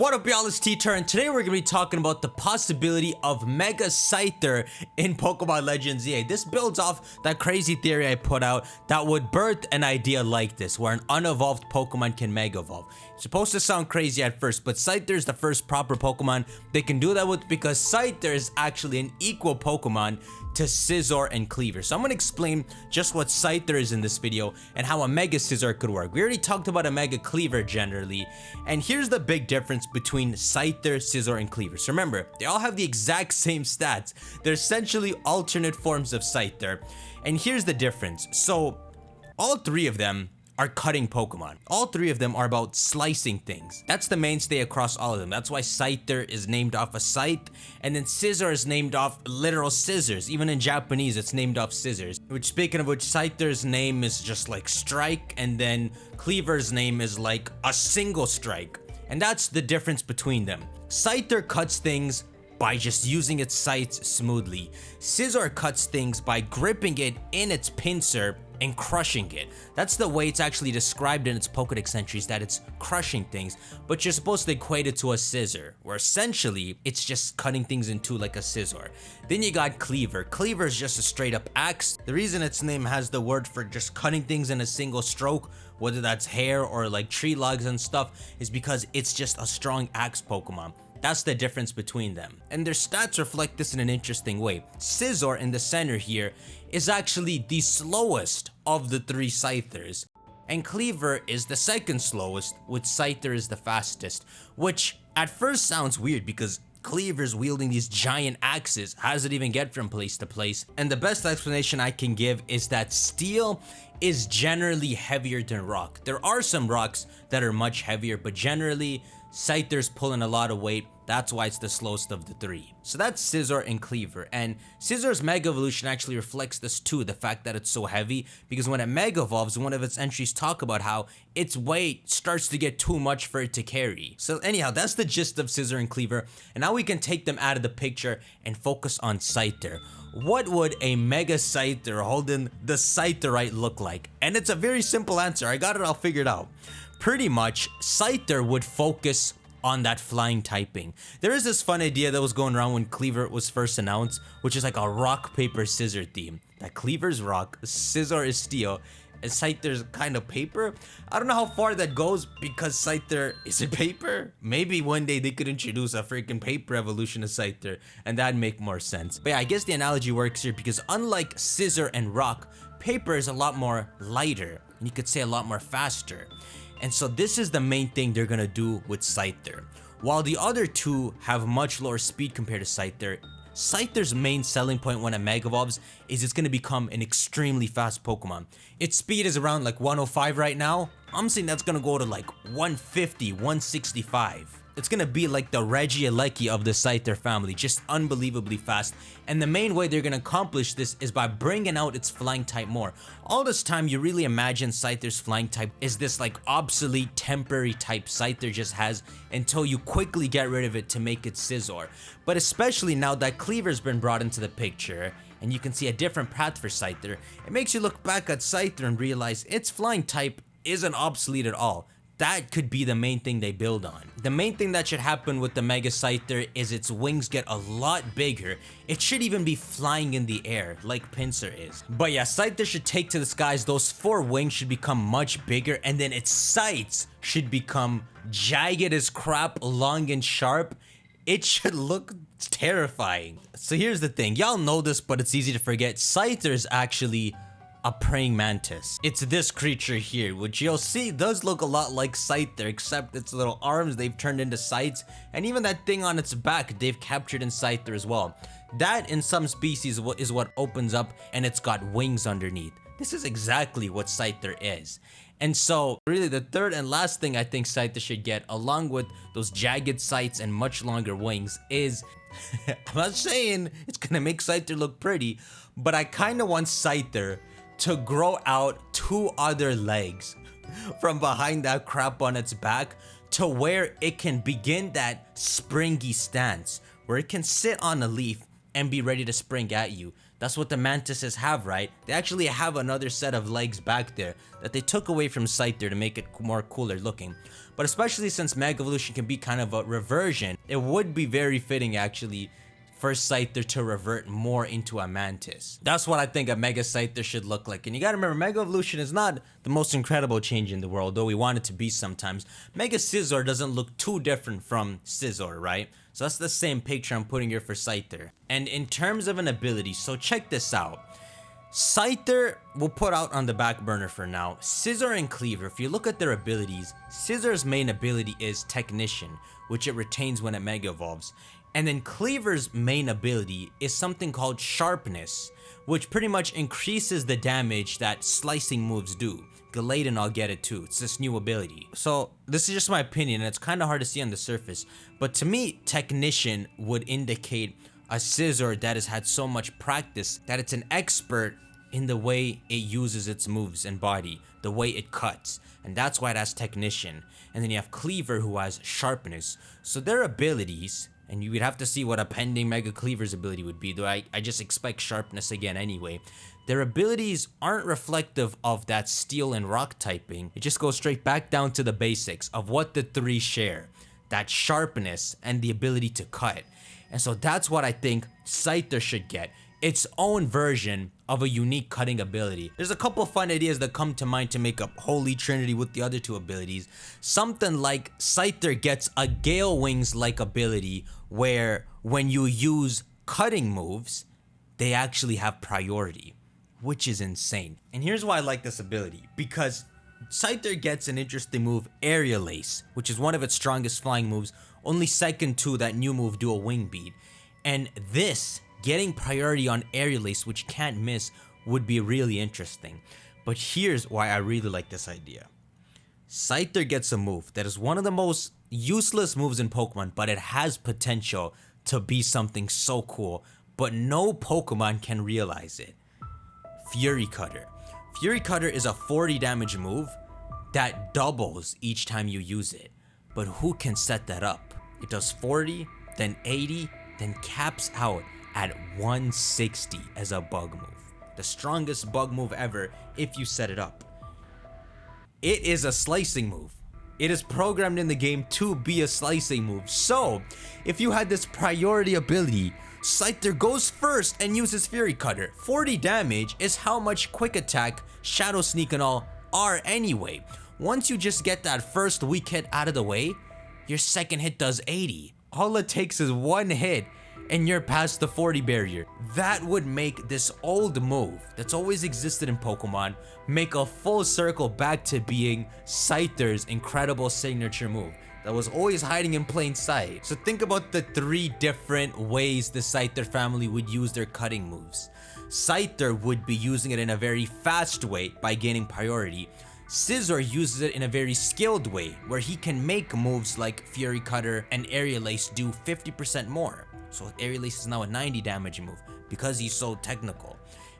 What up y'all, it's TYR, and today we're gonna be talking about the possibility of Mega Scyther in Pokemon Legends EA. This builds off that crazy theory I put out that would birth an idea like this, where an unevolved Pokemon can Mega Evolve. It's supposed to sound crazy at first, but Scyther is the first proper Pokemon they can do that with, because Scyther is actually an equal Pokemon to Scizor and Cleaver. So I'm gonna explain just what Scyther is in this video and how a Mega Scizor could work. We already talked about a Mega Cleaver generally, and here's the big difference between Scyther, Scizor, and Cleaver. So remember, they all have the exact same stats. They're essentially alternate forms of Scyther, and here's the difference. So all three of them are cutting Pokemon. All three of them are about slicing things. That's the mainstay across all of them. That's why Scyther is named off a scythe, and then Scizor is named off literal scissors. Even in Japanese, it's named off scissors. Which, speaking of which, Scyther's name is just like strike, and then Cleaver's name is like a single strike. And that's the difference between them. Scyther cuts things by just using its scythes smoothly. Scizor cuts things by gripping it in its pincer and crushing it. That's the way it's actually described in its Pokédex entries, that it's crushing things, but you're supposed to equate it to a scissor, where essentially it's just cutting things in two like a scissor. Then you got Cleaver. Cleaver is just a straight up axe. The reason its name has the word for just cutting things in a single stroke, whether that's hair or like tree logs and stuff, is because it's just a strong axe Pokemon. That's the difference between them. And their stats reflect this in an interesting way. Scizor in the center here is actually the slowest of the three Scythers, and Cleaver is the second slowest, with Scyther is the fastest, which at first sounds weird because Cleaver's wielding these giant axes. How does it even get from place to place? And the best explanation I can give is that steel is generally heavier than rock. There are some rocks that are much heavier, but generally Scyther's pulling a lot of weight. That's why it's the slowest of the three. So that's Scizor and Cleaver, and Scizor's Mega Evolution actually reflects this too, the fact that it's so heavy, because when it Mega Evolves, one of its entries talk about how its weight starts to get too much for it to carry. So anyhow, that's the gist of Scizor and Cleaver, and now we can take them out of the picture and focus on Scyther. What would a Mega Scyther holding the Scytherite look like? And it's a very simple answer. I got it all figured out. Pretty much, Scyther would focus on that flying typing. There is this fun idea that was going around when Cleaver was first announced, which is like a rock, paper, scissor theme. That Cleaver's rock, Scizor is steel, and Scyther's kind of paper. I don't know how far that goes, because Scyther, is it paper? Maybe one day they could introduce a freaking paper evolution of Scyther, and that'd make more sense. But yeah, I guess the analogy works here, because unlike Scizor and rock, paper is a lot more lighter, and you could say a lot more faster. And so this is the main thing they're gonna do with Scyther. While the other two have much lower speed compared to Scyther, Scyther's main selling point when it Mega Evolves is it's gonna become an extremely fast Pokemon. Its speed is around like 105 right now. I'm saying that's gonna go to like 150, 165. It's gonna be like the Regieleki of the Scyther family, just unbelievably fast. And the main way they're gonna accomplish this is by bringing out its flying type more. All this time, you really imagine Scyther's flying type is this like obsolete temporary type Scyther just has until you quickly get rid of it to make it Scizor. But especially now that Cleaver's been brought into the picture, and you can see a different path for Scyther, it makes you look back at Scyther and realize its flying type isn't obsolete at all. That could be the main thing they build on. The main thing that should happen with the Mega Scyther is its wings get a lot bigger. It should even be flying in the air like Pinsir is. But yeah, Scyther should take to the skies. Those four wings should become much bigger, and then its sights should become jagged as crap, long and sharp. It should look terrifying. So here's the thing, y'all know this, but it's easy to forget. Scyther is actually a praying mantis. It's this creature here, which you'll see does look a lot like Scyther, except its little arms they've turned into sights, and even that thing on its back they've captured in Scyther as well. That in some species is what opens up, and it's got wings underneath. This is exactly what Scyther is. And so really the third and last thing I think Scyther should get, along with those jagged sights and much longer wings, is I'm not saying it's gonna make Scyther look pretty, but I kind of want Scyther to grow out two other legs from behind that crap on its back, to where it can begin that springy stance, where it can sit on a leaf and be ready to spring at you. That's what the mantises have, right? They actually have another set of legs back there that they took away from Scyther to make it more cooler looking. but especially since Mega Evolution can be kind of a reversion, it would be very fitting actually for Scyther to revert more into a Mantis. That's what I think a Mega Scyther should look like. And you gotta remember, Mega Evolution is not the most incredible change in the world, though we want it to be sometimes. Mega Scyther doesn't look too different from Scyther, right? So that's the same picture I'm putting here for Scyther. And in terms of an ability, so check this out. Scyther we'll put out on the back burner for now. Scissor and Cleaver, if you look at their abilities, Scissor's main ability is Technician, which it retains when it Mega Evolves. And then Cleaver's main ability is something called Sharpness, which pretty much increases the damage that slicing moves do. Galaden, I'll get it too. It's this new ability. So this is just my opinion, and it's kind of hard to see on the surface. But to me, Technician would indicate a Scissor that has had so much practice that it's an expert in the way it uses its moves and body, the way it cuts. And that's why it has Technician. And then you have Cleaver, who has Sharpness. So their abilities, and you would have to see what a pending Mega Cleaver's ability would be, though I just expect Sharpness again anyway. Their abilities aren't reflective of that Steel and Rock typing. It just goes straight back down to the basics of what the three share. That Sharpness and the ability to cut. And so that's what I think Scyther should get. Its own version of a unique cutting ability. There's a couple fun ideas that come to mind to make a holy trinity with the other two abilities. Something like Scyther gets a Gale Wings-like ability where when you use cutting moves, they actually have priority, which is insane. And here's why I like this ability, because Scyther gets an interesting move, Aerial Ace, which is one of its strongest flying moves, only second to that new move, Dual Wing Beat. And this, getting priority on Aerial Ace, which can't miss, would be really interesting. But here's why I really like this idea. Scyther gets a move that is one of the most useless moves in Pokemon, but it has potential to be something so cool, but no Pokemon can realize it. Fury Cutter. Fury Cutter is a 40 damage move that doubles each time you use it. But who can set that up? It does 40, then 80, then caps out at 160 as a bug move. The strongest bug move ever if you set it up. It is a slicing move. It is programmed in the game to be a slicing move. So, if you had this priority ability, Scyther goes first and uses Fury Cutter. 40 damage is how much Quick Attack, Shadow Sneak and all are anyway. Once you just get that first weak hit out of the way, your second hit does 80. All it takes is one hit and you're past the 40 barrier. That would make this old move that's always existed in Pokemon make a full circle back to being Scyther's incredible signature move that was always hiding in plain sight. So think about the three different ways the Scyther family would use their cutting moves. Scyther would be using it in a very fast way by gaining priority. Scissor uses it in a very skilled way where he can make moves like Fury Cutter and Aerial Ace do 50% more. So Aerial Ace is now a 90 damage move because he's so technical.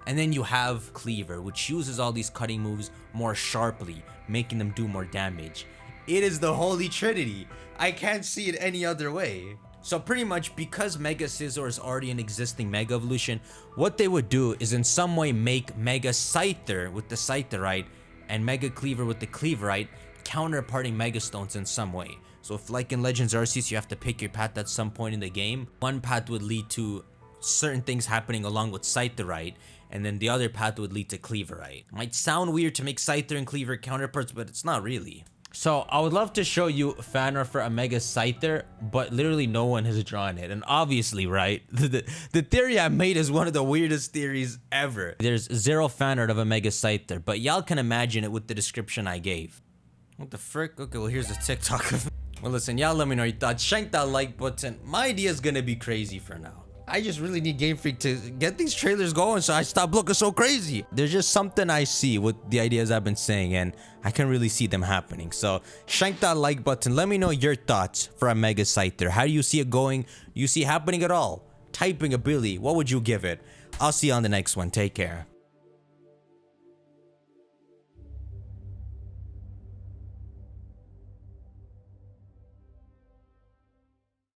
And then you have Cleaver, which uses all these cutting moves more sharply, making them do more damage. It is the holy trinity. I can't see it any other way. So pretty much because Mega Scyther is already an existing Mega Evolution, what they would do is in some way make Mega Scyther with the Scytherite and Mega Cleaver with the Cleaverite counterparting Mega Stones in some way. So if like in Legends Arceus you have to pick your path at some point in the game, one path would lead to certain things happening along with Scytherite, and then the other path would lead to Cleaverite. Might sound weird to make Scyther and Cleaver counterparts, but it's not really. So I would love to show you fan art for a Mega Scyther, but literally no one has drawn it. And obviously, right, the theory I made is one of the weirdest theories ever. There's zero fan art of a Mega Scyther, but y'all can imagine it with the description I gave. What the frick? Okay, well here's a TikTok of it. Well listen, y'all let me know your thoughts. Shank that like button. My idea is gonna be crazy for now. I just really need Game Freak to get these trailers going so I stop looking so crazy. There's just something I see with the ideas I've been saying and I can really see them happening. So shank that like button. Let me know your thoughts for a Mega Scyther. How do you see it going? You see it happening at all? Typing ability, what would you give it? I'll see you on the next one. Take care.